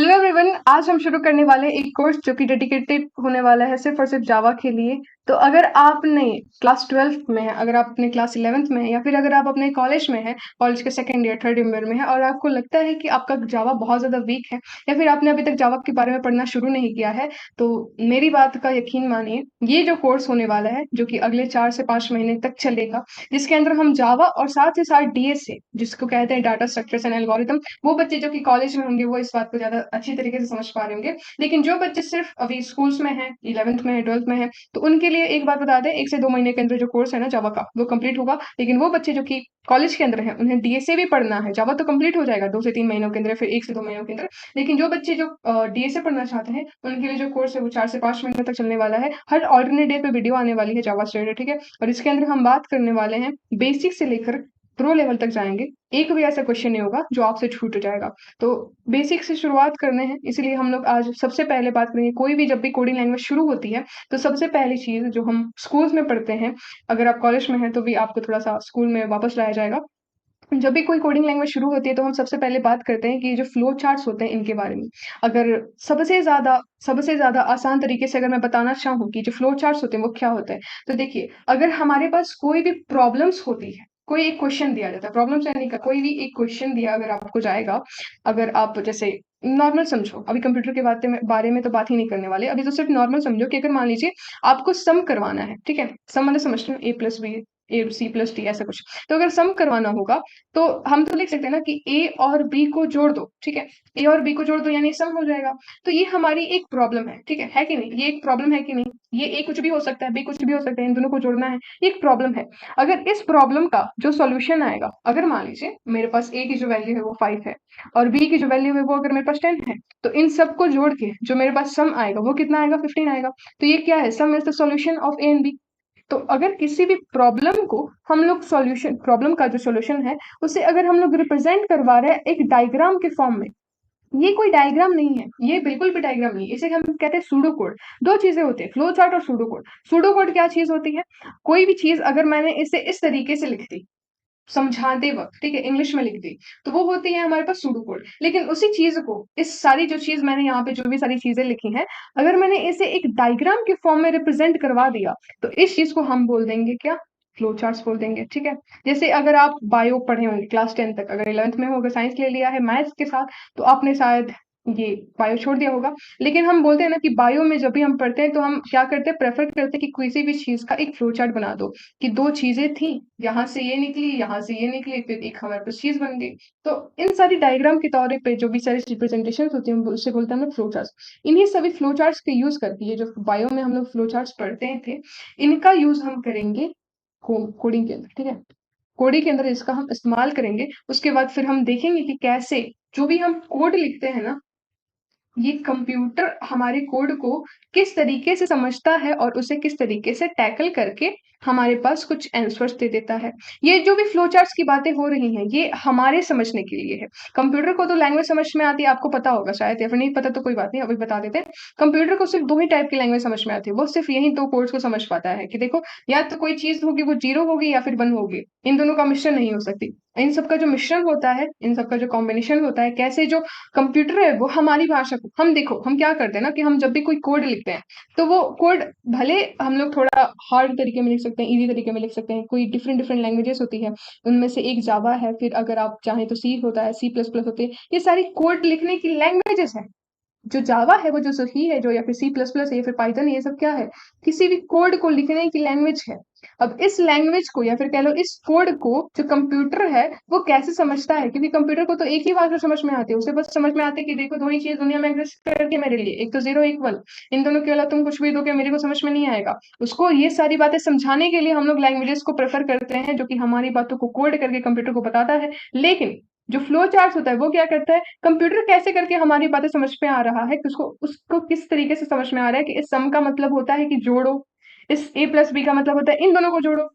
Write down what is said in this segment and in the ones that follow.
Hello everyone, आज हम शुरू करने वाले हैं एक कोर्स जो कि डेडिकेटेड होने वाला है सिर्फ और सिर्फ जावा के लिए। तो अगर आपने क्लास 12th में है, अगर आप अपने क्लास 11th में है, या फिर अगर आप अपने कॉलेज में है, कॉलेज के सेकंड ईयर थर्ड ईयर में है और आपको लगता है कि आपका जावा बहुत ज़्यादा वीक है या फिर आपने अभी तक जावा के बारे में पढ़ना शुरू नहीं किया है, तो मेरी बात का यकीन मानिए, ये जो कोर्स होने वाला है जो कि अगले 4 से 5 महीने तक चलेगा, जिसके अंदर हम जावा और साथ ही साथ डीएसए जिसको कहते हैं डाटा स्ट्रक्चर्स एंड एल्गोरिथम, वो बच्चे जो कि कॉलेज में होंगे वो इस बात को ज्यादा अच्छी तरीके से समझ पा रहे होंगे। लेकिन जो बच्चे सिर्फ अभी स्कूल्स में हैं, 11th में है, 12th में है, तो उनके लिए एक बात बता दें, 1 से 2 महीने के अंदर जो कोर्स है ना जावा का वो कंप्लीट होगा। लेकिन वो बच्चे जो कि कॉलेज के अंदर है उन्हें डीएसए भी पढ़ना है। जावा तो कंप्लीट हो जाएगा 2 से 3 महीनों के अंदर, फिर 1 से 2 महीनों के अंदर। लेकिन जो बच्चे जो डीएसए पढ़ना चाहते हैं उनके लिए जो कोर्स है वो 4 से 5 महीने तक चलने वाला है। हर ऑल्टरनेट डे पे वीडियो आने वाली है जावा से रिलेटेड, ठीक है। और इसके अंदर हम बात करने वाले हैं बेसिक से लेकर प्रो लेवल तक जाएंगे। एक भी ऐसा क्वेश्चन नहीं होगा जो आपसे छूट जाएगा। तो बेसिक से शुरुआत करने हैं, इसलिए हम लोग आज सबसे पहले बात करेंगे। कोई भी जब भी कोडिंग लैंग्वेज शुरू होती है तो सबसे पहली चीज जो हम स्कूल्स में पढ़ते हैं, अगर आप कॉलेज में हैं तो भी आपको थोड़ा सा स्कूल में वापस लाया जाएगा। जब भी कोई कोडिंग लैंग्वेज शुरू होती है तो हम सबसे पहले बात करते हैं कि ये जो फ्लो चार्ट्स होते हैं इनके बारे में। अगर सबसे ज्यादा आसान तरीके से अगर मैं बताना चाहूँ कि जो फ्लो चार्ट्स होते हैं वो क्या होते हैं, तो देखिए, अगर हमारे पास कोई भी प्रॉब्लम्स होती है, कोई एक क्वेश्चन दिया जाता है, प्रॉब्लम्स यानी का कोई भी एक क्वेश्चन दिया अगर आपको जाएगा, अगर आप जैसे नॉर्मल समझो, अभी कंप्यूटर के बारे में तो बात ही नहीं करने वाले, अभी तो सिर्फ नॉर्मल समझो कि अगर मान लीजिए आपको सम करवाना है, ठीक है। सम मतलब समझते हो, A+B A+C+D ऐसा कुछ। तो अगर सम करवाना होगा तो हम तो लिख सकते हैं ना कि ए और बी को जोड़ दो, ठीक है। ए और बी को जोड़ दो यानी सम हो जाएगा। तो ये हमारी एक प्रॉब्लम है, ठीक है कि नहीं? ये एक प्रॉब्लम है कि नहीं? ये ए कुछ भी हो सकता है, बी कुछ भी हो सकता है, इन दोनों को जोड़ना है, ये एक प्रॉब्लम है। अगर इस प्रॉब्लम का जो सॉल्यूशन आएगा, अगर मान लीजिए मेरे पास ए की जो वैल्यू है वो 5 है और बी की जो वैल्यू है वो अगर मेरे पास 10 है, तो इन सबको जोड़ के जो मेरे पास सम आएगा वो कितना आएगा? 15 आएगा। तो ये क्या है? Sum is the solution of A and B. तो अगर किसी भी प्रॉब्लम को हम लोग सॉल्यूशन, प्रॉब्लम का जो सॉल्यूशन है उसे अगर हम लोग रिप्रेजेंट करवा रहे हैं एक डायग्राम के फॉर्म में, ये कोई डायग्राम नहीं है, ये बिल्कुल भी डायग्राम नहीं है, इसे हम कहते हैं सूडो कोड। दो चीजें होती है, फ्लो चार्ट और सूडो कोड। सूडो कोड क्या चीज होती है? कोई भी चीज अगर मैंने इसे इस तरीके से लिख दी समझाते वक्त, ठीक है, इंग्लिश में लिख दी, तो वो होती है हमारे पास सूडो कोड। लेकिन उसी चीज को, इस सारी जो चीज मैंने यहाँ पे जो भी सारी चीजें लिखी हैं, अगर मैंने इसे एक डायग्राम के फॉर्म में रिप्रेजेंट करवा दिया तो इस चीज को हम बोल देंगे क्या? फ्लो चार्ट्स बोल देंगे, ठीक है। जैसे अगर आप बायो पढ़े होंगे क्लास 10 तक, अगर 11th में हो, अगर साइंस ले लिया है मैथ्स के साथ, तो आपने शायद ये बायो छोड़ दिया होगा। लेकिन हम बोलते हैं ना कि बायो में जब भी हम पढ़ते हैं तो हम क्या करते हैं, प्रेफर करते हैं कि किसी भी चीज का एक फ्लो चार्ट बना दो, कि दो चीजें थी, यहाँ से ये निकली, यहाँ से ये निकली, फिर एक हमारे पास चीज बन गई। तो इन सारी डायग्राम के तौर पे जो भी सारी रिप्रेजेंटेशन होती है उससे बोलते हैं हम लोग फ्लो चार्ट्स। इन्हीं सभी फ्लो चार्ट्स के यूज करके, ये जो बायो में हम लोग फ्लो चार्ट्स पढ़ते थे, इनका यूज हम करेंगे कोडिंग के अंदर, ठीक है। कोडिंग के अंदर इसका हम इस्तेमाल करेंगे। उसके बाद फिर हम देखेंगे कि कैसे जो भी हम कोड लिखते हैं ना, ये कंप्यूटर हमारे कोड को किस तरीके से समझता है और उसे किस तरीके से टैकल करके हमारे पास कुछ आंसर्स दे देता है। ये जो भी फ्लो चार्ट्स की बातें हो रही हैं ये हमारे समझने के लिए है। कंप्यूटर को तो लैंग्वेज समझ में आती है, आपको पता होगा शायद, या फिर नहीं पता तो कोई बात नहीं, अभी बता देते हैं। कंप्यूटर को सिर्फ दो ही टाइप की लैंग्वेज समझ में आती है, वो सिर्फ यही दो कोड्स को समझ पाता है कि देखो, या तो कोई चीज होगी वो 0 होगी या फिर 1 होगी, इन दोनों का मिश्रण नहीं हो सकती। इन सबका जो मिश्रण होता है, इन सबका जो कॉम्बिनेशन होता है, कैसे जो कंप्यूटर है वो हमारी भाषा को, हम देखो हम क्या करते हैं ना कि हम जब भी कोई कोड लिखते हैं तो वो कोड भले हम लोग थोड़ा हार्ड तरीके में लिख सकते हैं, इजी तरीके में लिख सकते हैं, कोई डिफरेंट डिफरेंट लैंग्वेजेस होती है, उनमें से एक जावा है, फिर अगर आप चाहें तो सी होता है, C++ होती है, ये सारी कोड लिखने की लैंग्वेजेस है। जो जावा है वो जो सी है, जो या फिर C++ है या फिर पाइथन है, ये सब क्या है? किसी भी कोड को लिखने की लैंग्वेज है। अब इस लैंग्वेज को या फिर कह लो इस कोड को जो कंप्यूटर है वो कैसे समझता है, क्योंकि कंप्यूटर को तो एक ही भाषा समझ में आती है, उसे बस समझ में आती है कि देखो दो ही चीज दुनिया में एग्जिस्ट करती है मेरे लिए, एक तो 0 एक 1, इन दोनों के अलावा तुम कुछ भी दो क्या मेरे को समझ में नहीं आएगा। उसको ये सारी बातें समझाने के लिए हम लोग लैंग्वेजेस को प्रेफर करते हैं जो कि हमारी बातों को कोड करके कंप्यूटर को बताता है। लेकिन जो फ्लो चार्ट होता है वो क्या करता है, कंप्यूटर कैसे करके हमारी बातें समझ में आ रहा है, उसको उसको किस तरीके से समझ में आ रहा है कि इस सम का मतलब होता है कि जोड़ो, इस A+B का मतलब होता है इन दोनों को जोड़ो।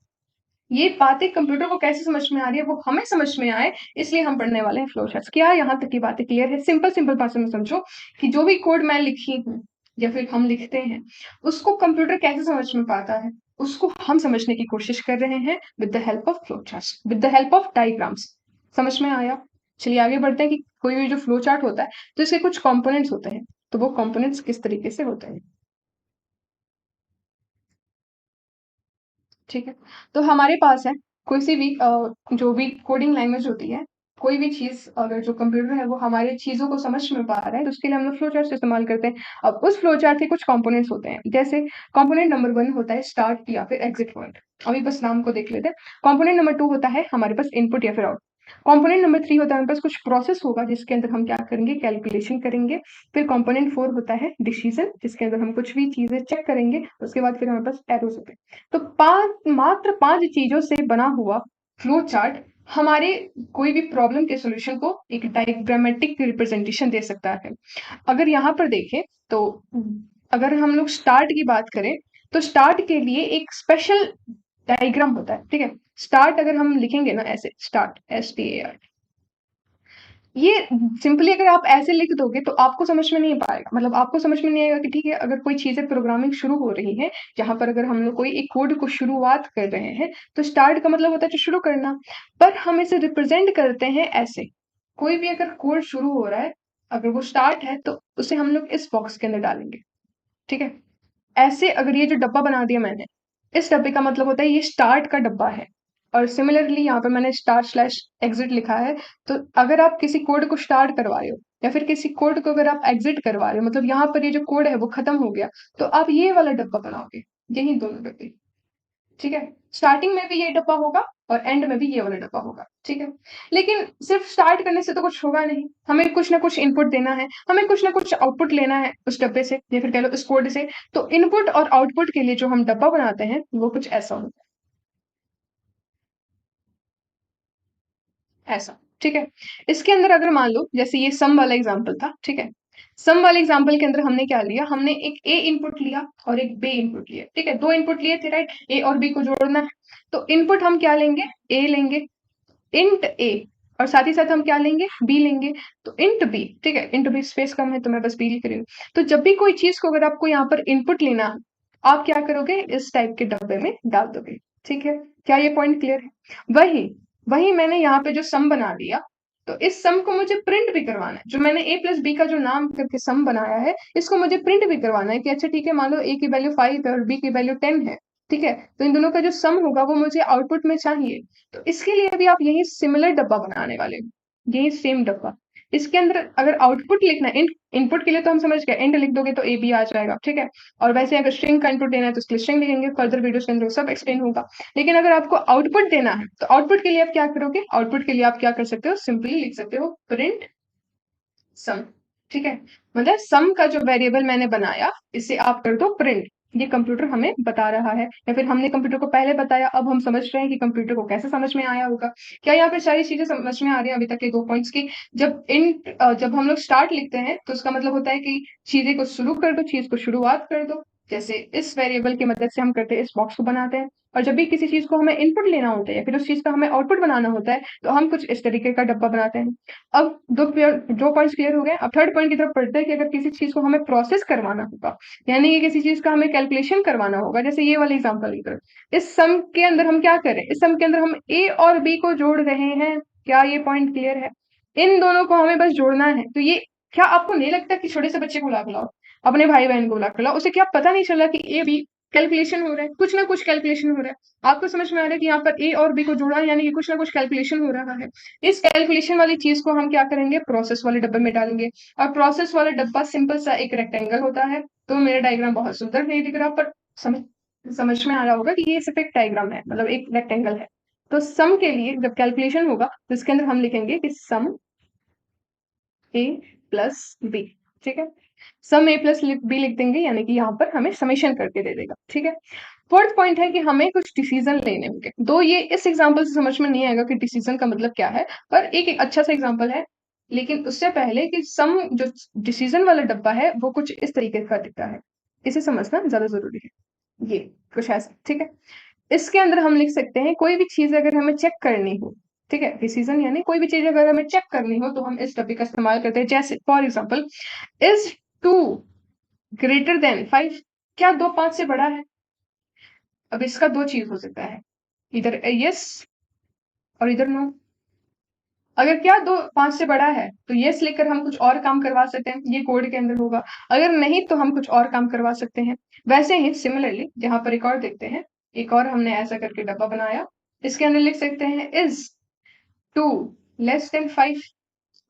ये बातें कंप्यूटर को कैसे समझ में आ रही है वो हमें समझ में आए, इसलिए हम पढ़ने वाले हैं फ्लो चार्ट्स। क्या यहाँ तक की बातें क्लियर है? सिंपल सिंपल भाषा में समझो कि जो भी कोड मैं लिखी हूँ या फिर हम लिखते हैं उसको कंप्यूटर कैसे समझ में पाता है, उसको हम समझने की कोशिश कर रहे हैं with the help of flow charts, with the help of diagrams. समझ में आया? चलिए आगे बढ़ते हैं कि कोई भी जो फ्लो चार्ट होता है तो इसके कुछ कंपोनेंट्स होते हैं, तो वो कंपोनेंट्स किस तरीके से होते हैं। ठीक है, तो हमारे पास है कोई सी भी जो भी कोडिंग लैंग्वेज होती है, कोई भी चीज अगर जो कंप्यूटर है वो हमारे चीजों को समझ में पा रहा है तो उसके लिए हम लोग फ्लो चार्ट इस्तेमाल करते हैं। अब उस फ्लो चार्ट के कुछ कंपोनेंट्स होते हैं, जैसे कंपोनेंट नंबर 1 होता है स्टार्ट या फिर एग्जिट पॉइंट। अभी बस नाम को देख लेते हैं। कंपोनेंट नंबर 2 होता है हमारे पास इनपुट या फिर आउट। कंपोनेंट नंबर 3 होता है हमारे पास कुछ प्रोसेस होगा जिसके अंदर हम क्या करेंगे, कैलकुलेशन करेंगे। फिर कंपोनेंट 4 होता है डिसीजन, जिसके अंदर हम कुछ भी चीजें चेक करेंगे। उसके बाद फिर हमारे पास एरोस होते हैं। तो मात्र 5 चीजों से बना हुआ फ्लो चार्ट हमारे कोई भी प्रॉब्लम के सॉल्यूशन को एक डायग्रामेटिक रिप्रेजेंटेशन दे सकता है। अगर यहाँ पर देखें तो अगर हम लोग स्टार्ट की बात करें तो स्टार्ट के लिए एक स्पेशल डायग्राम होता है। ठीक है, स्टार्ट अगर हम लिखेंगे ना ऐसे, स्टार्ट STAR, ये सिंपली अगर आप ऐसे लिख दोगे तो आपको समझ में नहीं पाएगा, मतलब आपको समझ में नहीं आएगा कि ठीक है अगर कोई चीजें प्रोग्रामिंग शुरू हो रही है, जहां पर अगर हम लोग कोई एक कोड को शुरुआत कर रहे हैं तो स्टार्ट का मतलब होता है जो शुरू करना, पर हम इसे रिप्रेजेंट करते हैं ऐसे। कोई भी अगर कोड शुरू हो रहा है, अगर वो स्टार्ट है तो उसे हम लोग इस बॉक्स के अंदर डालेंगे। ठीक है, ऐसे अगर ये जो डब्बा बना दिया मैंने, इस डब्बे का मतलब होता है ये स्टार्ट का डब्बा है। और सिमिलरली यहाँ पर मैंने स्टार्ट स्लैश एग्जिट लिखा है, तो अगर आप किसी कोड को स्टार्ट करवा रहे हो या फिर किसी कोड को अगर आप एग्जिट करवा रहे हो, मतलब यहाँ पर ये जो कोड है वो खत्म हो गया, तो आप ये वाला डब्बा बनाओगे, यही दोनों डब्बे। ठीक है, स्टार्टिंग में भी ये डब्बा होगा और एंड में भी ये वाला डब्बा होगा। ठीक है, लेकिन सिर्फ स्टार्ट करने से तो कुछ होगा नहीं, हमें कुछ ना कुछ इनपुट देना है, हमें कुछ ना कुछ आउटपुट लेना है उस डब्बे से या फिर कह लो इस कोड से। तो इनपुट और आउटपुट के लिए जो हम डब्बा बनाते हैं वो कुछ ऐसा होता है, ऐसा। ठीक है, इसके अंदर अगर मान लो जैसे ये सम वाला एग्जाम्पल था, ठीक है, सम वाले एग्जाम्पल के अंदर हमने क्या लिया, हमने एक ए इनपुट लिया और एक बी इनपुट लिया। ठीक है, दो इनपुट लिए थे, राइट, ए और बी को जोड़ना है। तो इनपुट हम क्या लेंगे, ए लेंगे, इंट ए, और साथ ही साथ हम क्या लेंगे, बी लेंगे। तो इंट बी, ठीक है, इंट बी स्पेस कम है तो मैं बस बी लिख रही हूँ। तो जब भी कोई चीज को अगर आपको यहाँ पर इनपुट लेना है, आप क्या करोगे, इस टाइप के डब्बे में डाल दोगे। ठीक है, क्या ये पॉइंट क्लियर है। वही वही मैंने यहाँ पे जो सम बना दिया, तो इस सम को मुझे प्रिंट भी करवाना है। जो मैंने a प्लस बी का जो नाम करके सम बनाया है, इसको मुझे प्रिंट भी करवाना है कि अच्छा ठीक है, मान लो a की वैल्यू 5 है और b की वैल्यू 10 है। ठीक है, तो इन दोनों का जो सम होगा वो मुझे आउटपुट में चाहिए। तो इसके लिए भी आप यही सिमिलर डब्बा बनाने वाले हो, यही सेम डब्बा। इसके अंदर अगर आउटपुट लिखना है, इनपुट के लिए तो हम समझ गए, एंड लिख दोगे तो ए बी आ जाएगा। ठीक है, और वैसे अगर स्ट्रिंग का इनपुट देना है तो उसके लिए स्ट्रिंग लिखेंगे, फर्दर वीडियोस के अंदर सब एक्सप्लेन होगा। लेकिन अगर आपको आउटपुट देना है तो आउटपुट के लिए आप क्या करोगे, आउटपुट के लिए आप क्या कर सकते हो, सिंपली लिख सकते हो प्रिंट सम। ठीक है, मतलब सम का जो वेरिएबल मैंने बनाया इसे आप कर दो प्रिंट। ये कंप्यूटर हमें बता रहा है, या फिर हमने कंप्यूटर को पहले बताया, अब हम समझ रहे हैं कि कंप्यूटर को कैसे समझ में आया होगा। क्या यहाँ पे सारी चीजें समझ में आ रही हैं अभी तक के 2 पॉइंट्स की। जब हम लोग स्टार्ट लिखते हैं तो उसका मतलब होता है कि चीजें को शुरू कर दो, चीज को शुरुआत कर दो। जैसे इस वेरिएबल की मदद से हम करते हैं, इस बॉक्स को बनाते हैं। और जब भी किसी चीज को हमें इनपुट लेना होता है या फिर उस चीज का हमें आउटपुट बनाना होता है, तो हम कुछ इस तरीके का डब्बा बनाते हैं। अब दो पॉइंट्स क्लियर हो गए। अब थर्ड पॉइंट की तरफ पढ़ते हैं कि अगर किसी चीज को हमें प्रोसेस करवाना होगा, यानी कि किसी चीज का हमें कैलकुलेशन करवाना होगा, जैसे ये वाले एग्जांपल की तरफ, इस सम के अंदर हम क्या करें, इस सम के अंदर हम ए और बी को जोड़ रहे हैं। क्या ये पॉइंट क्लियर है, इन दोनों को हमें बस जोड़ना है। तो ये, क्या आपको नहीं लगता कि छोटे से बच्चे को ला लाओ, अपने भाई बहन को ला लाओ, उसे क्या पता नहीं चला कि ए बी कैलकुलेशन हो रहा है, कुछ ना कुछ कैलकुलेशन हो रहा है। आपको समझ में आ रहा है कि यहाँ पर ए और बी को जोड़ा है, यानी कि कुछ ना कुछ कैलकुलेशन हो रहा है। इस कैलकुलेशन वाली चीज को हम क्या करेंगे, प्रोसेस वाले डब्बे में डालेंगे। और प्रोसेस वाला डब्बा सिंपल सा एक रेक्टेंगल होता है। तो मेरा डायग्राम बहुत सुंदर नहीं दिख रहा, पर समझ समझ में आ रहा होगा कि ये सिर्फ एक डायग्राम है, मतलब एक रेक्टेंगल है। तो सम के लिए जब कैलकुलेशन होगा तो इसके अंदर हम लिखेंगे कि सम ए प्लस बी। ठीक है, सम ए प्लस बी लिख देंगे, यानी कि यहाँ पर हमें समेशन करके दे देगा। ठीक है, फोर्थ पॉइंट है कि हमें कुछ डिसीजन लेने होंगे। दो ये इस एग्जांपल से समझ में नहीं आएगा कि डिसीजन का मतलब क्या है, पर एक अच्छा सा एग्जांपल है। लेकिन उससे पहले कि सम जो डिसीजन वाला डब्बा है वो कुछ इस तरीके का दिखता है, इसे समझना ज्यादा जरूरी है। ये कुछ ऐसा, ठीक है। इसके अंदर हम लिख सकते हैं कोई भी चीज अगर हमें चेक करनी हो, ठीक है, डिसीजन यानी कोई भी चीज अगर हमें चेक करनी हो तो हम इस टॉपिक का इस्तेमाल करते हैं। जैसे for example, is 2 greater than 5, क्या 2 5 से बड़ा है। अब इसका दो चीज हो सकता है, इधर यस और इधर नो। अगर क्या 2 5 से बड़ा है तो येस लिखकर हम कुछ और काम करवा सकते हैं, ये कोड के अंदर होगा। अगर नहीं तो हम कुछ और काम करवा सकते हैं। वैसे ही सिमिलरली यहाँ पर एक और देखते हैं, एक और हमने ऐसा करके डब्बा बनाया। इसके अंदर लिख सकते हैं इज़ 2 लेस देन 5।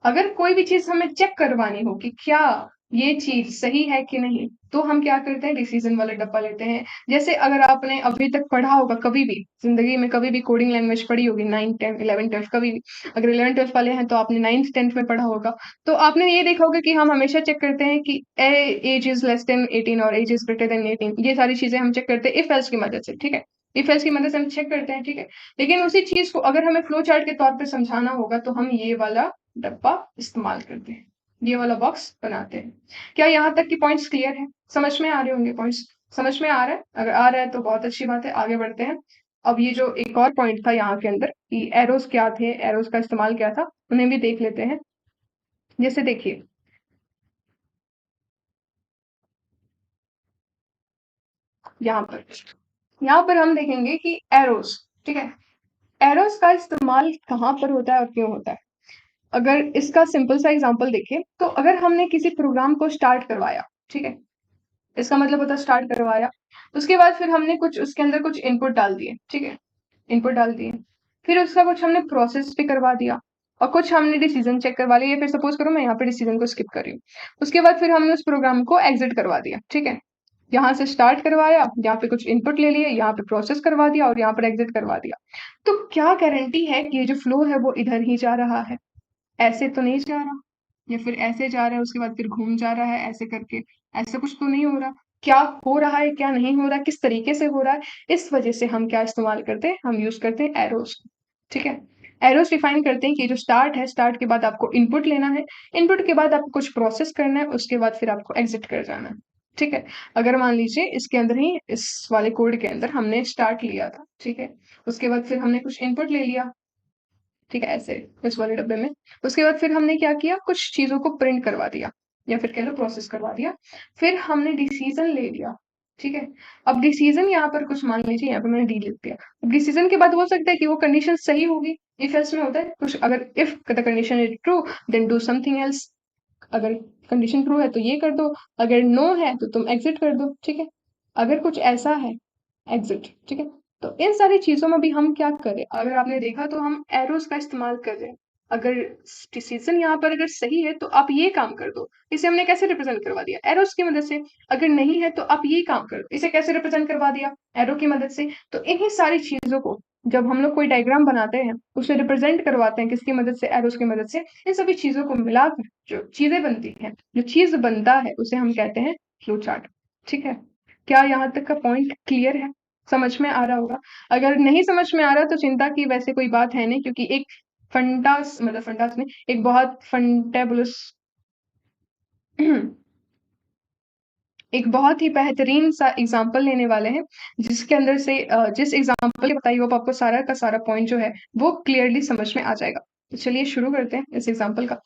अगर कोई भी चीज़ हमें चेक करवानी हो कि क्या ये चीज़ सही है कि नहीं, तो हम क्या करते हैं, डिसीज़न वाला डब्बा लेते हैं। जैसे अगर आपने अभी तक पढ़ा होगा कभी भी, ज़िंदगी में कभी भी कोडिंग लैंग्वेज पढ़ी होगी 9, 10, 11, 12 कभी भी। अगर 11, 12 वाले हैं तो आपने 9th, 10th में पढ़ा होगा। तो आपने ये देखा होगा कि हम हमेशा चेक करते हैं कि एज इज़ लेस देन 18 और एज इज़ ग्रेटर देन 18, ये सारी चीज़ें हम चेक करते हैं इफ एल्स की मदद से, ठीक है? इफ एल्स की मदद से हम चेक करते हैं, ठीक है? लेकिन उसी चीज़ को अगर हमें फ्लो चार्ट के तौर पे समझाना होगा तो हम ये वाला डब्बा इस्तेमाल करते हैं, ये वाला बॉक्स बनाते हैं। क्या यहाँ तक की पॉइंट्स क्लियर है? समझ में आ रहे होंगे पॉइंट्स? समझ में आ रहा है? अगर आ रहा है तो बहुत अच्छी बात है, आगे बढ़ते हैं। अब ये जो एक और पॉइंट था यहाँ के अंदर कि एरोज क्या थे, एरोज का इस्तेमाल क्या था, उन्हें भी देख लेते हैं। जैसे देखिए, यहाँ पर हम देखेंगे कि एरोज, ठीक है? एरोज का इस्तेमाल कहाँ पर होता है और क्यों होता है? अगर इसका सिंपल सा एग्जांपल देखें तो अगर हमने किसी प्रोग्राम को स्टार्ट करवाया, ठीक है? इसका मतलब होता है स्टार्ट करवाया, उसके बाद फिर हमने कुछ उसके अंदर कुछ इनपुट डाल दिए, ठीक है? इनपुट डाल दिए, फिर उसका कुछ हमने प्रोसेस भी करवा दिया और कुछ हमने डिसीजन चेक करवा लिया, फिर सपोज करो मैं यहाँ पे डिसीजन को स्किप कर रही हूँ। उसके बाद फिर हमने उस प्रोग्राम को एग्जिट करवा दिया, ठीक है? यहाँ से स्टार्ट करवाया, यहाँ पे कुछ इनपुट ले लिए, यहाँ पे प्रोसेस करवा दिया और यहाँ पर एग्जिट करवा दिया। तो क्या गारंटी है कि ये जो फ्लो है वो इधर ही जा रहा है? ऐसे तो नहीं जा रहा, या फिर ऐसे जा रहा है उसके बाद फिर घूम जा रहा है ऐसे करके, ऐसा कुछ तो नहीं हो रहा। क्या हो रहा है, क्या नहीं हो रहा, किस तरीके से हो रहा है, इस वजह से हम क्या इस्तेमाल करते हैं, हम यूज करते हैं एरोज, ठीक है? एरोज डिफाइन करते हैं कि जो स्टार्ट है, स्टार्ट के बाद आपको इनपुट लेना है, इनपुट के बाद आपको कुछ प्रोसेस करना है, उसके बाद फिर आपको एग्जिट कर जाना है, ठीक है? अगर मान लीजिए इसके अंदर ही, इस वाले कोड के अंदर हमने स्टार्ट लिया था, ठीक है? उसके बाद फिर हमने कुछ इनपुट ले लिया, ठीक है, ऐसे इस वाले डब्बे में। उसके बाद फिर हमने क्या किया, कुछ चीज़ों को प्रिंट करवा दिया या फिर कह लो प्रोसेस करवा दिया। फिर हमने डिसीज़न ले लिया, ठीक है? अब डिसीज़न यहाँ पर कुछ मान लीजिए यहाँ पे मैंने डी लिख दिया। अब डिसीज़न के बाद हो सकता है कि वो कंडीशन सही होगी, इफ एल्स में होता है कुछ, अगर if the condition is true then do something else. अगर कंडीशन ट्रू है तो ये कर दो, अगर नो है तो तुम एग्जिट कर दो, ठीक है? अगर कुछ ऐसा है, एग्जिट, ठीक है? तो इन सारी चीजों में भी हम क्या करें, अगर आपने देखा तो हम एरोज का इस्तेमाल कर रहे हैं। अगर डिसीजन यहाँ पर अगर सही है तो आप ये काम कर दो, इसे हमने कैसे रिप्रेजेंट करवा दिया, एरोज की मदद से। अगर नहीं है तो आप ये काम कर दो, इसे कैसे रिप्रेजेंट करवा दिया, एरो की मदद से। तो इन्हीं सारी चीजों को जब हम लोग कोई डायग्राम बनाते हैं, उसे रिप्रेजेंट करवाते हैं किसकी मदद से, एरोज की मदद से। इन सभी चीजों को मिलाकर जो चीजें बनती हैं, जो चीज बनता है, उसे हम कहते हैं फ्लो चार्ट, ठीक है? क्या यहाँ तक का पॉइंट क्लियर है? समझ में आ रहा होगा। अगर नहीं समझ में आ रहा तो चिंता की वैसे कोई बात है नहीं, क्योंकि एक फंडास, मतलब फंडास में एक बहुत फंटेबुलस एक बहुत ही बेहतरीन सा एग्जाम्पल लेने वाले हैं, जिसके अंदर से जिस एग्जाम्पल की बताई हो आपको सारा का सारा पॉइंट जो है वो क्लियरली समझ में आ जाएगा। तो चलिए शुरू करते हैं इस एग्जाम्पल का।